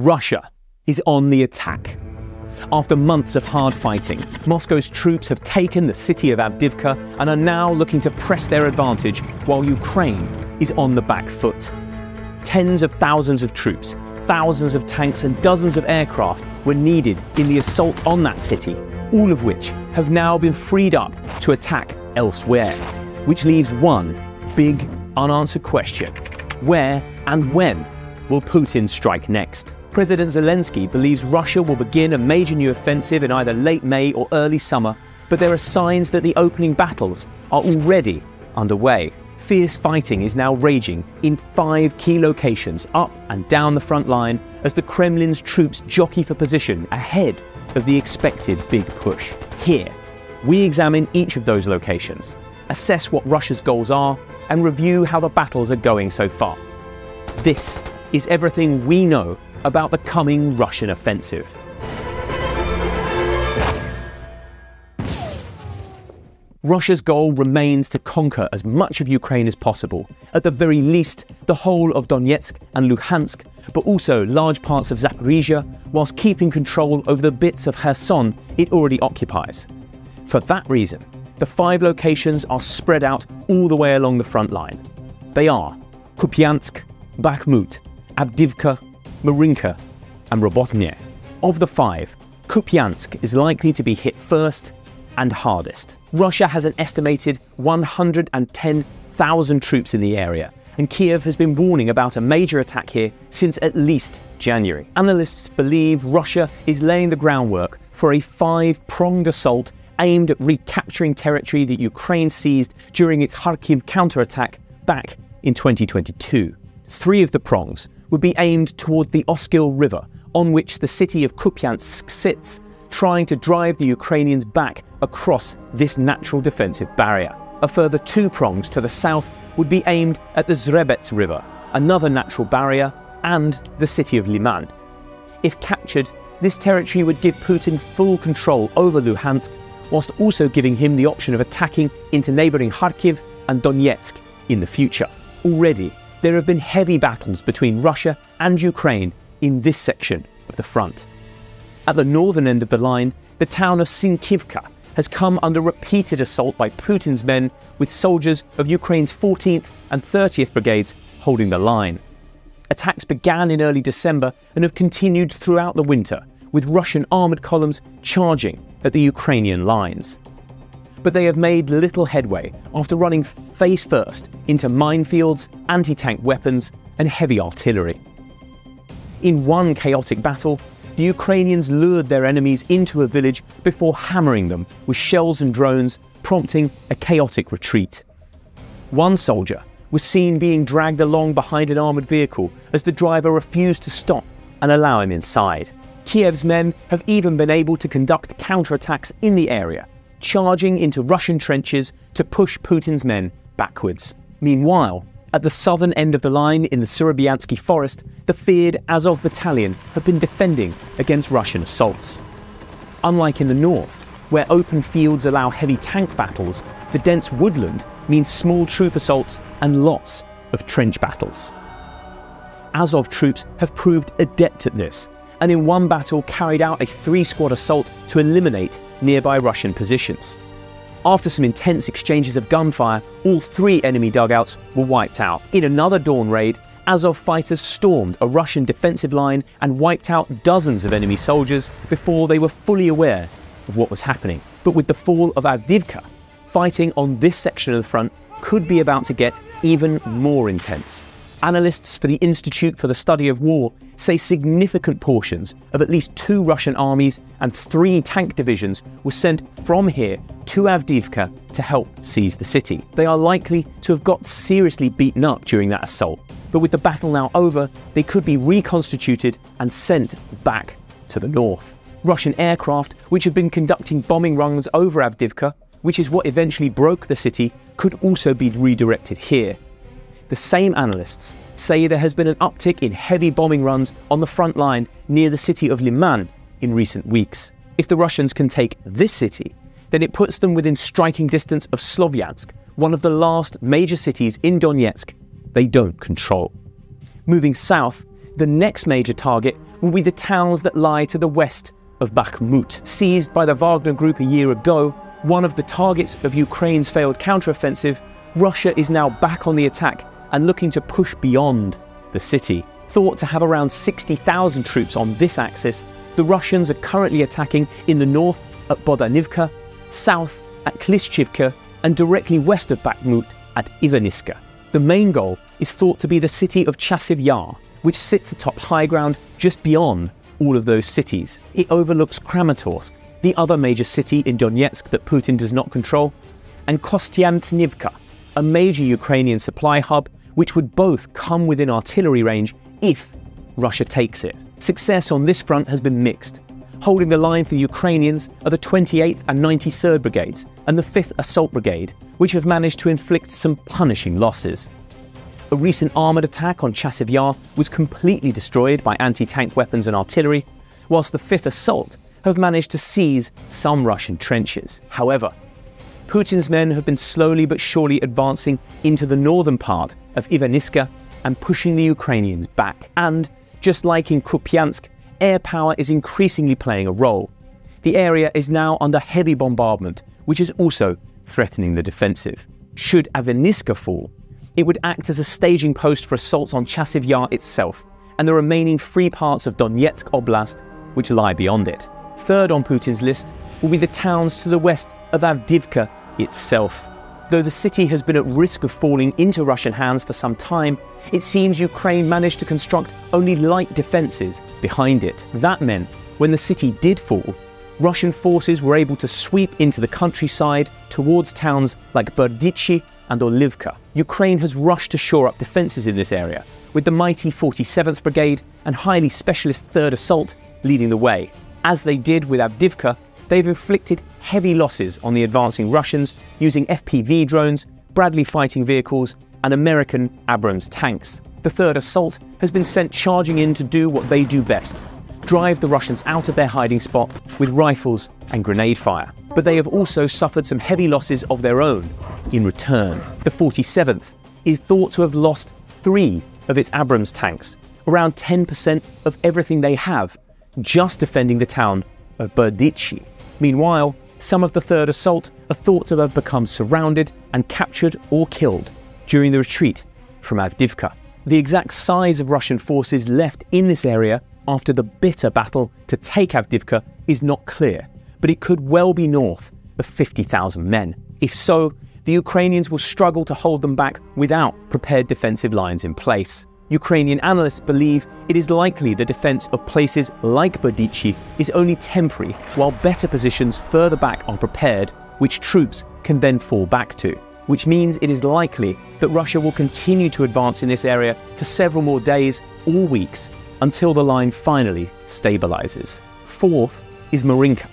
Russia is on the attack. After months of hard fighting, Moscow's troops have taken the city of Avdiivka and are now looking to press their advantage while Ukraine is on the back foot. Tens of thousands of troops, thousands of tanks and dozens of aircraft were needed in the assault on that city, all of which have now been freed up to attack elsewhere, which leaves one big unanswered question: where and when will Putin strike next? President Zelensky believes Russia will begin a major new offensive in either late May or early summer, but there are signs that the opening battles are already underway. Fierce fighting is now raging in 5 key locations up and down the front line as the Kremlin's troops jockey for position ahead of the expected big push. Here, we examine each of those locations, assess what Russia's goals are, and review how the battles are going so far. This is everything we know about the coming Russian offensive. Russia's goal remains to conquer as much of Ukraine as possible, at the very least the whole of Donetsk and Luhansk, but also large parts of Zaporizhia, whilst keeping control over the bits of Kherson it already occupies. For that reason, the 5 locations are spread out all the way along the front line. They are Kupiansk, Bakhmut, Avdiivka, Marinka and Robotnya. Of the 5, Kupiansk is likely to be hit first and hardest. Russia has an estimated 110,000 troops in the area, and Kiev has been warning about a major attack here since at least January. Analysts believe Russia is laying the groundwork for a 5-pronged assault aimed at recapturing territory that Ukraine seized during its Kharkiv counterattack back in 2022. 3 of the prongs would be aimed toward the Oskil River, on which the city of Kupiansk sits, trying to drive the Ukrainians back across this natural defensive barrier. A further 2 prongs to the south would be aimed at the Zrebets River, another natural barrier, and the city of Liman. If captured, this territory would give Putin full control over Luhansk, whilst also giving him the option of attacking into neighbouring Kharkiv and Donetsk in the future. Already, there have been heavy battles between Russia and Ukraine in this section of the front. At the northern end of the line, the town of Sinkivka has come under repeated assault by Putin's men, with soldiers of Ukraine's 14th and 30th Brigades holding the line. Attacks began in early December and have continued throughout the winter, with Russian armoured columns charging at the Ukrainian lines. But they have made little headway after running face first into minefields, anti-tank weapons and heavy artillery. In one chaotic battle, the Ukrainians lured their enemies into a village before hammering them with shells and drones, prompting a chaotic retreat. One soldier was seen being dragged along behind an armoured vehicle as the driver refused to stop and allow him inside. Kiev's men have even been able to conduct counterattacks in the area, charging into Russian trenches to push Putin's men backwards. Meanwhile, at the southern end of the line in the Surabyansky forest, the feared Azov battalion have been defending against Russian assaults. Unlike in the north, where open fields allow heavy tank battles, the dense woodland means small troop assaults and lots of trench battles. Azov troops have proved adept at this, and in one battle carried out a 3-squad assault to eliminate nearby Russian positions. After some intense exchanges of gunfire, all 3 enemy dugouts were wiped out. In another dawn raid, Azov fighters stormed a Russian defensive line and wiped out dozens of enemy soldiers before they were fully aware of what was happening. But with the fall of Avdiivka, fighting on this section of the front could be about to get even more intense. Analysts for the Institute for the Study of War say significant portions of at least 2 Russian armies and 3 tank divisions were sent from here to Avdiivka to help seize the city. They are likely to have got seriously beaten up during that assault, but with the battle now over, they could be reconstituted and sent back to the north. Russian aircraft, which have been conducting bombing runs over Avdiivka, which is what eventually broke the city, could also be redirected here. The same analysts say there has been an uptick in heavy bombing runs on the front line near the city of Liman in recent weeks. If the Russians can take this city, then it puts them within striking distance of Slovyansk, one of the last major cities in Donetsk they don't control. Moving south, the next major target will be the towns that lie to the west of Bakhmut. Seized by the Wagner Group a year ago, one of the targets of Ukraine's failed counteroffensive, Russia is now back on the attack and looking to push beyond the city. Thought to have around 60,000 troops on this axis, the Russians are currently attacking in the north at Avdiivka, south at Klishchivka, and directly west of Bakhmut at Ivaniska. The main goal is thought to be the city of Chasiv Yar, which sits atop high ground just beyond all of those cities. It overlooks Kramatorsk, the other major city in Donetsk that Putin does not control, and Kostyantynivka, a major Ukrainian supply hub which would both come within artillery range if Russia takes it. Success on this front has been mixed. Holding the line for the Ukrainians are the 28th and 93rd Brigades and the 5th Assault Brigade, which have managed to inflict some punishing losses. A recent armoured attack on Chasiv Yar was completely destroyed by anti-tank weapons and artillery, whilst the 5th Assault have managed to seize some Russian trenches. However, Putin's men have been slowly but surely advancing into the northern part of Ivaniska and pushing the Ukrainians back. And, just like in Kupiansk, air power is increasingly playing a role. The area is now under heavy bombardment, which is also threatening the defensive. Should Ivaniska fall, it would act as a staging post for assaults on Chasiv Yar itself and the remaining free parts of Donetsk Oblast, which lie beyond it. Third on Putin's list will be the towns to the west of Avdiivka itself. Though the city has been at risk of falling into Russian hands for some time, it seems Ukraine managed to construct only light defences behind it. That meant, when the city did fall, Russian forces were able to sweep into the countryside towards towns like Berdychi and Avdiivka. Ukraine has rushed to shore up defences in this area, with the mighty 47th Brigade and highly specialist 3rd Assault leading the way. As they did with Avdiivka, they've inflicted heavy losses on the advancing Russians using FPV drones, Bradley fighting vehicles, and American Abrams tanks. The 3rd Assault has been sent charging in to do what they do best: drive the Russians out of their hiding spot with rifles and grenade fire. But they have also suffered some heavy losses of their own in return. The 47th is thought to have lost 3 of its Abrams tanks, around 10% of everything they have, just defending the town of Berdychi. Meanwhile, some of the 3rd Assault are thought to have become surrounded and captured or killed during the retreat from Avdiivka. The exact size of Russian forces left in this area after the bitter battle to take Avdiivka is not clear, but it could well be north of 50,000 men. If so, the Ukrainians will struggle to hold them back without prepared defensive lines in place. Ukrainian analysts believe it is likely the defense of places like Berdychi is only temporary, while better positions further back are prepared, which troops can then fall back to. Which means it is likely that Russia will continue to advance in this area for several more days or weeks until the line finally stabilizes. Fourth is Marinka.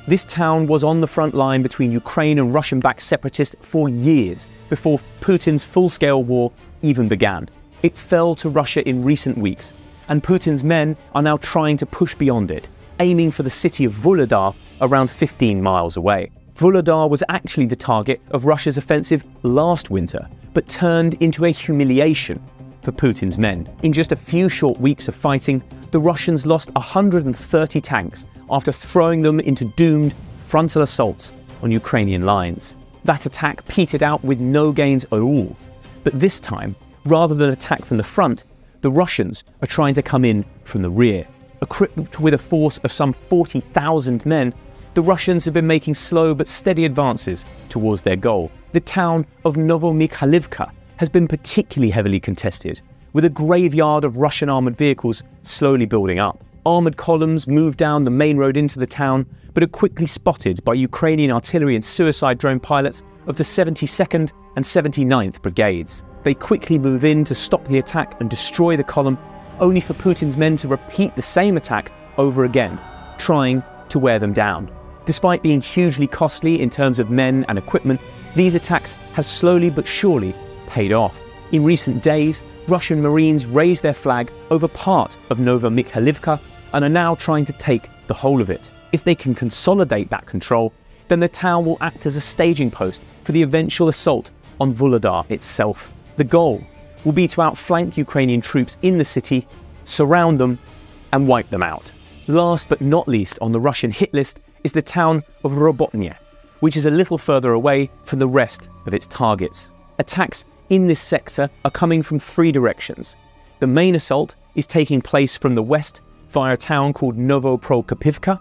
This town was on the front line between Ukraine and Russian-backed separatists for years before Putin's full-scale war even began. It fell to Russia in recent weeks, and Putin's men are now trying to push beyond it, aiming for the city of Vuhledar around 15 miles away. Vuhledar was actually the target of Russia's offensive last winter, but turned into a humiliation for Putin's men. In just a few short weeks of fighting, the Russians lost 130 tanks after throwing them into doomed frontal assaults on Ukrainian lines. That attack petered out with no gains at all, but this time, rather than attack from the front, the Russians are trying to come in from the rear. Equipped with a force of some 40,000 men, the Russians have been making slow but steady advances towards their goal. The town of Novomikhailivka has been particularly heavily contested, with a graveyard of Russian armoured vehicles slowly building up. Armoured columns move down the main road into the town, but are quickly spotted by Ukrainian artillery and suicide drone pilots of the 72nd and 79th Brigades. They quickly move in to stop the attack and destroy the column, only for Putin's men to repeat the same attack over again, trying to wear them down. Despite being hugely costly in terms of men and equipment, these attacks have slowly but surely paid off. In recent days, Russian Marines raised their flag over part of Novomikhailivka and are now trying to take the whole of it. If they can consolidate that control, then the town will act as a staging post for the eventual assault on Vuhledar itself. The goal will be to outflank Ukrainian troops in the city, surround them, and wipe them out. Last but not least on the Russian hit list is the town of Robotnya, which is a little further away from the rest of its targets. Attacks in this sector are coming from 3 directions. The main assault is taking place from the west via a town called Novoprokopivka.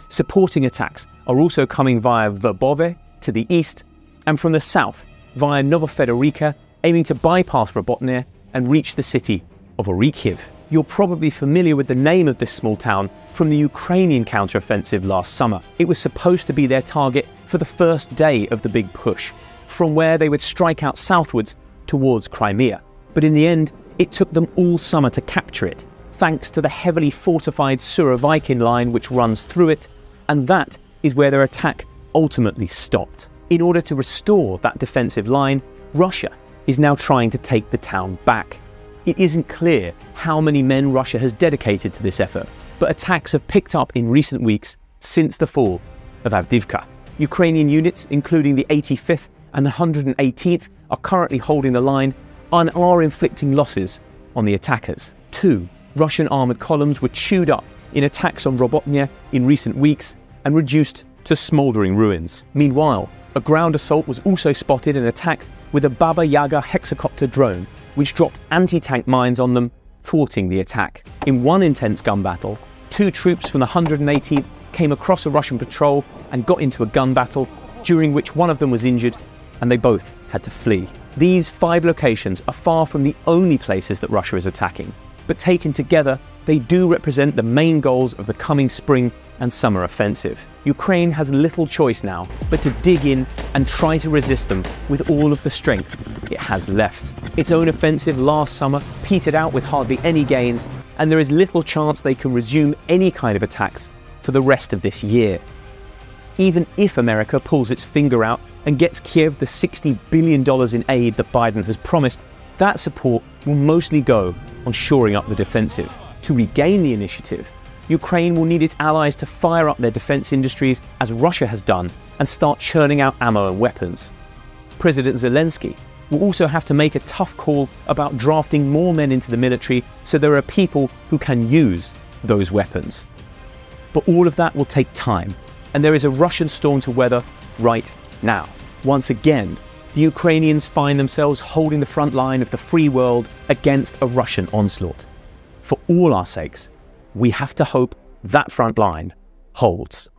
Supporting attacks are also coming via Verbove to the east, and from the south via Novofedorivka, aiming to bypass Robotnya and reach the city of Orikhiv. You're probably familiar with the name of this small town from the Ukrainian counteroffensive last summer. It was supposed to be their target for the first day of the big push, from where they would strike out southwards towards Crimea. But in the end, it took them all summer to capture it, thanks to the heavily fortified Surovikin line which runs through it, and that is where their attack ultimately stopped. In order to restore that defensive line, Russia is now trying to take the town back. It isn't clear how many men Russia has dedicated to this effort, but attacks have picked up in recent weeks since the fall of Avdiivka. Ukrainian units, including the 85th and the 118th, are currently holding the line and are inflicting losses on the attackers. 2 Russian armoured columns were chewed up in attacks on Robotnya in recent weeks and reduced to smouldering ruins. Meanwhile, a ground assault was also spotted and attacked with a Baba Yaga hexacopter drone, which dropped anti-tank mines on them, thwarting the attack. In one intense gun battle, 2 troops from the 118th came across a Russian patrol and got into a gun battle, during which one of them was injured and they both had to flee. These 5 locations are far from the only places that Russia is attacking, but taken together, they do represent the main goals of the coming spring and summer offensive. Ukraine has little choice now but to dig in and try to resist them with all of the strength it has left. Its own offensive last summer petered out with hardly any gains, and there is little chance they can resume any kind of attacks for the rest of this year. Even if America pulls its finger out and gets Kiev the $60 billion in aid that Biden has promised, that support will mostly go on shoring up the defensive. To regain the initiative, Ukraine will need its allies to fire up their defense industries as Russia has done and start churning out ammo and weapons. President Zelensky will also have to make a tough call about drafting more men into the military so there are people who can use those weapons. But all of that will take time, and there is a Russian storm to weather right now. Once again, the Ukrainians find themselves holding the front line of the free world against a Russian onslaught. For all our sakes, we have to hope that front line holds.